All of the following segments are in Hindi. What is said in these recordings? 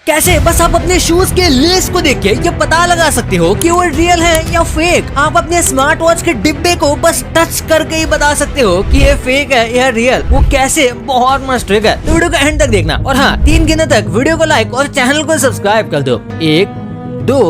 कैसे? बस आप अपने शूज के लेस को देख के ये पता लगा सकते हो कि वो रियल है या फेक। आप अपने स्मार्ट वॉच के डिब्बे को बस टच करके ही बता सकते हो कि ये फेक है या रियल। वो कैसे? बहुत मस्त ट्रिक है, तो वीडियो को एंड तक देखना। और हाँ, 3 गिनने तक वीडियो को लाइक और चैनल को सब्सक्राइब कर दो। 1 2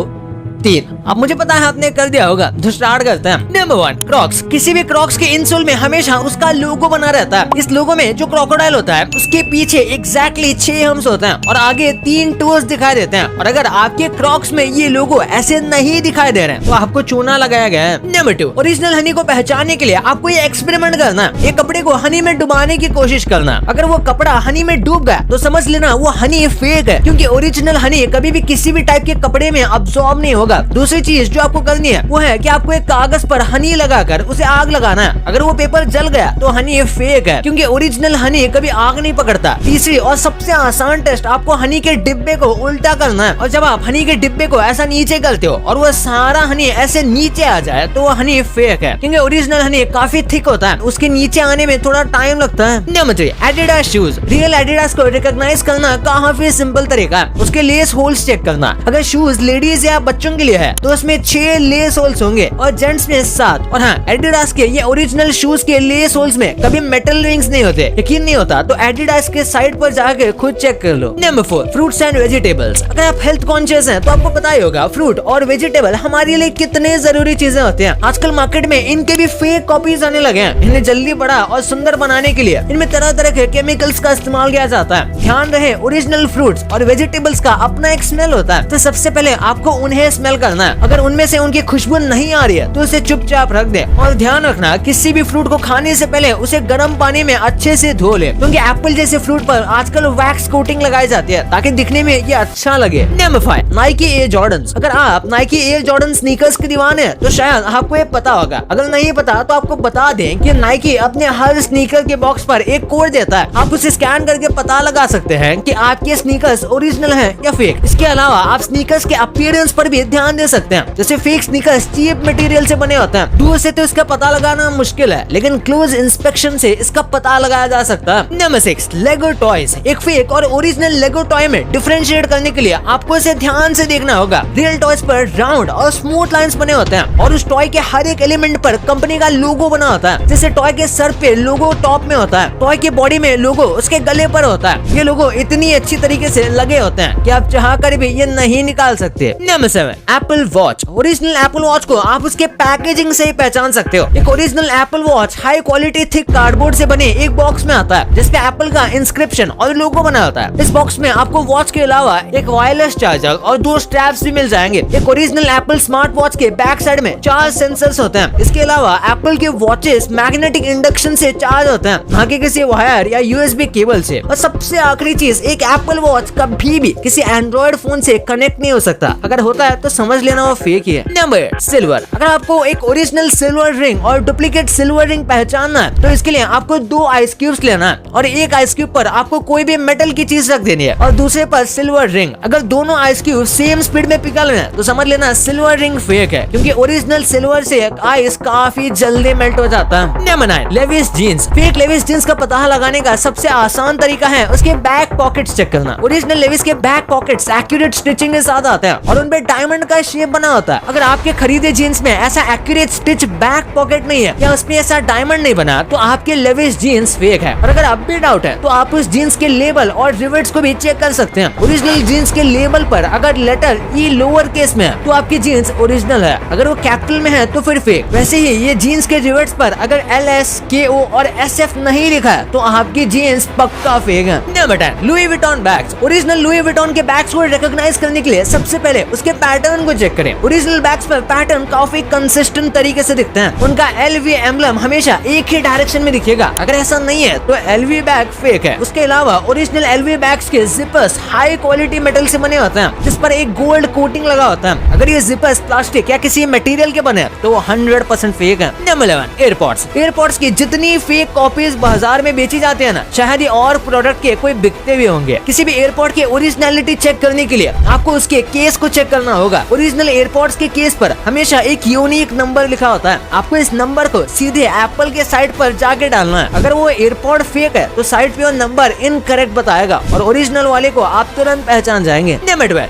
3। अब मुझे पता है आपने कर दिया होगा, तो स्टार्ट करते हैं। Number 1, Crocs. किसी भी क्रॉक्स के इंसोल में हमेशा उसका लोगो बना रहता है। इस लोगो में जो क्रोकोडाइल होता है उसके पीछे एग्जैक्टली 6 हम्स होते हैं और आगे 3 टोज दिखाई देते हैं। और अगर आपके क्रॉक्स में ये लोगो ऐसे नहीं दिखाई दे रहे हैं तो आपको चूना लगाया गया है। नंबर 2, ओरिजिनल हनी को पहचानने के लिए आपको ये एक्सपेरिमेंट करना है। एक कपड़े को हनी में डुबाने की कोशिश करना। अगर वो कपड़ा हनी में डूब गया तो समझ लेना वो हनी फेक है, क्योंकि ओरिजिनल हनी कभी भी किसी भी टाइप के कपड़े में अब्सॉर्ब नहीं होगा। दूसरी चीज जो आपको करनी है वो है कि आपको एक कागज पर हनी लगाकर उसे आग लगाना है। अगर वो पेपर जल गया तो हनी फेक है, क्योंकि ओरिजिनल हनी कभी आग नहीं पकड़ता। तीसरी और सबसे आसान टेस्ट, आपको हनी के डिब्बे को उल्टा करना है। और जब आप हनी के डिब्बे को ऐसा नीचे करते हो और वो सारा हनी ऐसे नीचे आ जाए तो वो हनी फेक है, क्योंकि ओरिजिनल हनी काफी थिक होता है, उसके नीचे आने में थोड़ा टाइम लगता है। Number 3, Adidas shoes. Real Adidas को रिकॉग्नाइज करना काफी सिंपल तरीका है। उसके लेस होल्स चेक करना। अगर शूज लेडीज या बच्चों के लिए है तो उसमें 6 लेस होल्स होंगे और जेंट्स में 7। और हाँ, एडिडास के ये ओरिजिनल शूज के लेस होल्स में कभी मेटल रिंग्स नहीं होते। यकीन नहीं होता तो एडिडास के साइट पर जाकर खुद चेक कर लो। Number 4, fruits and vegetables. अगर आप हेल्थ कॉन्शियस हैं तो आपको पता ही होगा फ्रूट और वेजिटेबल हमारे लिए कितने जरूरी चीजें होती हैं। आजकल मार्केट में इनके भी फेक कॉपीज आने लगे हैं। इन्हें जल्दी बड़ा और सुंदर बनाने के लिए इनमें तरह तरह के केमिकल्स का इस्तेमाल किया जाता है। ध्यान रहे, ओरिजिनल फ्रूट्स और वेजिटेबल्स का अपना एक स्मेल होता है, तो सबसे पहले आपको उन्हें स्मेल करना है। अगर उनमें से उनकी खुशबू नहीं आ रही है तो उसे चुपचाप रख दे। और ध्यान रखना, किसी भी फ्रूट को खाने से पहले उसे गर्म पानी में अच्छे से धो ले, क्योंकि एप्पल जैसे फ्रूट पर आजकल वैक्स कोटिंग लगाई जाती है ताकि दिखने में ये अच्छा लगे। Number 5, Nike air Jordans. अगर आप नाइकी एयर जॉर्डन स्नीकर्स के दीवाने हैं तो शायद आपको ये पता होगा। अगर नहीं पता तो आपको बता दें कि नाइकी अपने हर स्नीकर के बॉक्स पर एक कोड देता है। आप उसे स्कैन करके पता लगा सकते हैं कि आपके स्नीकर्स ओरिजिनल हैं या फेक। इसके अलावा आप स्नीकर्स के अपीयरेंस पर भी ध्यान दे सकते हैं। जैसे फेक स्नीकर्स चीप मटेरियल से बने होते हैं, दूर से तो इसका पता लगाना मुश्किल है, लेकिन क्लोज इंस्पेक्शन से इसका पता लगाया जा सकता है। नंबर 6, लेगो टॉयज। एक फेक और ओरिजिनल लेगो टॉय में डिफरेंशिएट करने के लिए आपको इसे ध्यान से देखना होगा। रियल टॉयज पर राउंड और स्मूथ लाइंस बने होते हैं और उस टॉय के हर एक एलिमेंट पर कंपनी का लोगो बना होता है। जैसे टॉय के सर पे लोगो टॉप में होता है, टॉय के बॉडी में लोगो उसके गले पर होता है। ये लोगो इतनी अच्छी तरीके से लगे होते हैं कि आप चाह कर भी ये नहीं निकाल सकते। Number 7, Apple watch. Original Apple watch को आप उसके पैकेजिंग से ही पहचान सकते हो। एक original Apple watch high quality thick cardboard से बने एक बॉक्स में आता है, जिसपे एप्पल का इंस्क्रिप्शन और लोगो बना होता है। इस बॉक्स में आपको वॉच के अलावा एक वायरलेस चार्जर और 2 स्ट्रैप्स भी मिल जाएंगे। एक ओरिजिनल एप्पल स्मार्ट वॉच के बैक साइड में 4 सेंसर्स होते हैं। इसके अलावा एप्पल के वॉचेस मैग्नेटिक इंडक्शन से चार्ज होते हैं, ना कि किसी वायर या यूएसबी केबल से। और सबसे आखिरी चीज, एक एप्पल वॉच कभी भी किसी एंड्रॉइड फोन से कनेक्ट नहीं हो सकता। अगर होता है तो समझ लेना वो फेक ही है। Number 8, silver. अगर आपको एक ओरिजिनल सिल्वर रिंग और डुप्लीकेट सिल्वर रिंग पहचानना है तो इसके लिए आपको 2 आइस क्यूब्स लेना है और एक आइस क्यूब पर आपको कोई भी मेटल की चीज रख देनी है और दूसरे पर सिल्वर रिंग। अगर दोनों आइस क्यूब सेम स्पीड में पिघल रहे हैं तो समझ लेना सिल्वर रिंग फेक है, क्योंकि ओरिजिनल सिल्वर से आइस काफी जल्दी मेल्ट हो जाता है। Number 9, Levi's jeans. Fake Levi's jeans का पता लगाने का सबसे आसान तरीका है उसके बैक पॉकेट्स चेक करना। ओरिजिनल लेविस के बैक पॉकेट्स एक्यूरेट स्टिचिंग के साथ आते हैं और उनपे डायमंड का शेप बना होता है। अगर आपके खरीदे जीन्स में ऐसा एक्यूरेट स्टिच बैक पॉकेट नहीं है या उसमें ऐसा डायमंड नहीं बना तो आपके लेविस जीन्स फेक है। और अगर अब भी डाउट है तो आप उस जीन्स के लेबल और रिवेट्स को भी चेक कर सकते हैं। ओरिजिनल जीन्स के लेबल पर अगर लेटर ई लोअर केस में है तो आपकी जीन्स ओरिजिनल है, अगर वो कैपिटल में है तो फिर फेक। वैसे ही ये जीन्स के रिवेट्स पर अगर LS, KO और SF नहीं लिखा है तो आपकी जीन्स पक्का फेक है। Number 10, Louis Vuitton bags. Original Louis Vuitton के बैग्स को रिकॉग्नाइज करने के लिए सबसे पहले उसके पैटर्न को चेक करें। ओरिजिनल बैग्स पर पैटर्न काफी कंसिस्टेंट तरीके से दिखते हैं। उनका LV एम्बलम हमेशा एक ही डायरेक्शन में दिखेगा। अगर ऐसा नहीं है तो LV बैग फेक है। उसके अलावा ओरिजिनल LV बैग्स के जिपर्स हाई क्वालिटी मेटल से बने होते हैं, जिस पर एक गोल्ड कोटिंग लगा होता है। अगर ये जिपर्स प्लास्टिक या किसी मटेरियल के बने तो वो 100% फेक है। Number 11, AirPods. एयरपॉड्स की जितनी फेक कॉपीज बाजार में बेची जाती है ना, शायद ये और प्रोडक्ट के कोई बिकते भी होंगे। किसी भी एयरपॉड की ओरिजिनलिटी चेक करने के लिए आपको उसके केस को चेक करना होगा। ओरिजिनल ओरिजिनल एयरपॉड्स के केस पर हमेशा एक यूनिक नंबर लिखा होता है। आपको इस नंबर को सीधे एप्पल के साइट पर जाके डालना है। अगर वो एयरपॉड फेक है तो साइट पे वो नंबर इनकरेक्ट बताएगा और ओरिजिनल वाले को आप तुरंत पहचान जाएंगे।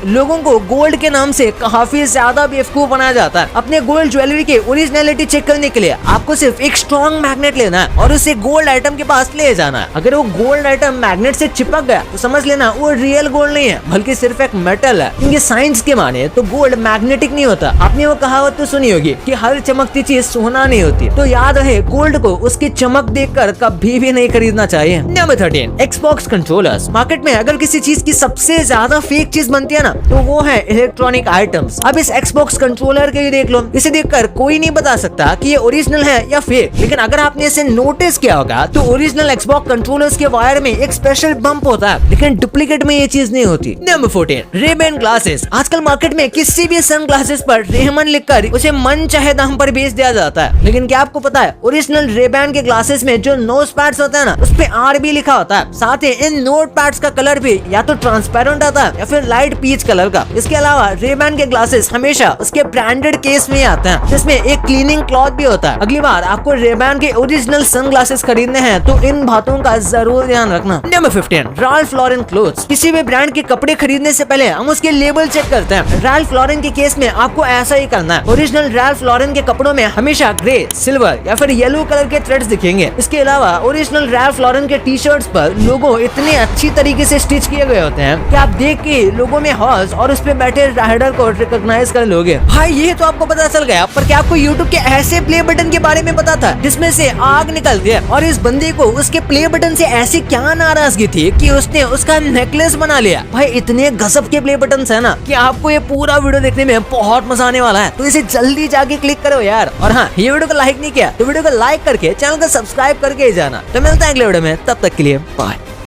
लोगों को गोल्ड के नाम से काफी ज्यादा बेवकूफ बनाया जाता है। अपने गोल्ड ज्वेलरी के ओरिजिनलिटी चेक करने के लिए आपको सिर्फ एक स्ट्रॉन्ग मैग्नेट लेना है और उसे गोल्ड आइटम के पास ले जाना है। अगर वो गोल्ड आइटम मैग्नेट से चिपक गया तो समझ लेना वो रियल गोल्ड नहीं है बल्कि सिर्फ एक मेटल है। क्योंकि साइंस के माने तो गोल्ड मैग्नेटिक नहीं होता। आपने वो कहावत तो सुनी होगी कि हर चमकती चीज सोना नहीं होती। तो याद रहे गोल्ड को उसकी चमक देखकर कभी भी नहीं खरीदना चाहिए। Number 13, Xbox controllers. मार्केट में अगर किसी चीज की सबसे ज्यादा फेक चीज बनती है ना तो वो है इलेक्ट्रॉनिक आइटम्स। अब इस एक्सबॉक्स कंट्रोलर के देख लो, इसे देखकर कोई नहीं बता सकता कि ये ओरिजिनल है या फेक। लेकिन अगर आपने इसे नोटिस किया होगा तो ओरिजिनल एक्सबॉक्स कंट्रोलर्स के वायर में एक स्पेशल बम्प होता है, लेकिन डुप्लीकेट में ये चीज नहीं होती। Number 14, Ray-Ban glasses. आजकल मार्केट में किसी भी सन ग्लासेस पर रेमन लिखकर उसे मन चाहे दाम पर बेच दिया जाता है। लेकिन क्या आपको पता है ओरिजिनल रेबैन के ग्लासेस में जो नोज पैड्स होता है ना उस पे RB लिखा होता है। साथ ही इन नोट पैड्स का कलर भी या तो ट्रांसपेरेंट आता है या फिर लाइट पीच कलर का। इसके अलावा रेबैन के ग्लासेस हमेशा उसके ब्रांडेड केस में आते हैं जिसमें एक क्लीनिंग क्लॉथ भी होता है। अगली बार आपको रेबैन के ओरिजिनल सन ग्लासेस खरीदने हैं तो इन बातों का जरूर ध्यान रखना। Number 15, Ralph Lauren clothes. किसी भी ब्रांड के कपड़े खरीदने से पहले हम उसके लेबल चेक करते हैं। राल्फ लॉरेन के केस में आपको ऐसा ही करना है। ओरिजिनल राल्फ लॉरेन के कपड़ों में हमेशा ग्रे, सिल्वर या फिर येलो कलर के थ्रेड्स दिखेंगे। इसके अलावा ओरिजिनल राल्फ लॉरेन के टी शर्ट्स पर लोगो इतने अच्छी तरीके से स्टिच किए गए होते हैं कि आप देख के लोगो में हॉर्स और उस पे बैठे राइडर को रिकॉग्नाइज कर लोगे। भाई ये तो आपको पता चल गया, पर क्या आपको YouTube के ऐसे प्ले बटन के बारे में पता था जिसमें से आग निकलती है? और इस बंदे को उसके प्ले बटन से ऐसी क्या नाराजगी थी कि उसने उसका नेकलेस बना लिया। भाई इतने गजब के प्ले बटन है ना कि आपको ये पूरा वीडियो देखने में बहुत मजा आने वाला है, तो इसे जल्दी जाके क्लिक करो यार। और हाँ, ये वीडियो को लाइक नहीं किया तो वीडियो को लाइक करके चैनल को सब्सक्राइब करके ही जाना। तो मिलता है अगले वीडियो में, तब तक के लिए बाय।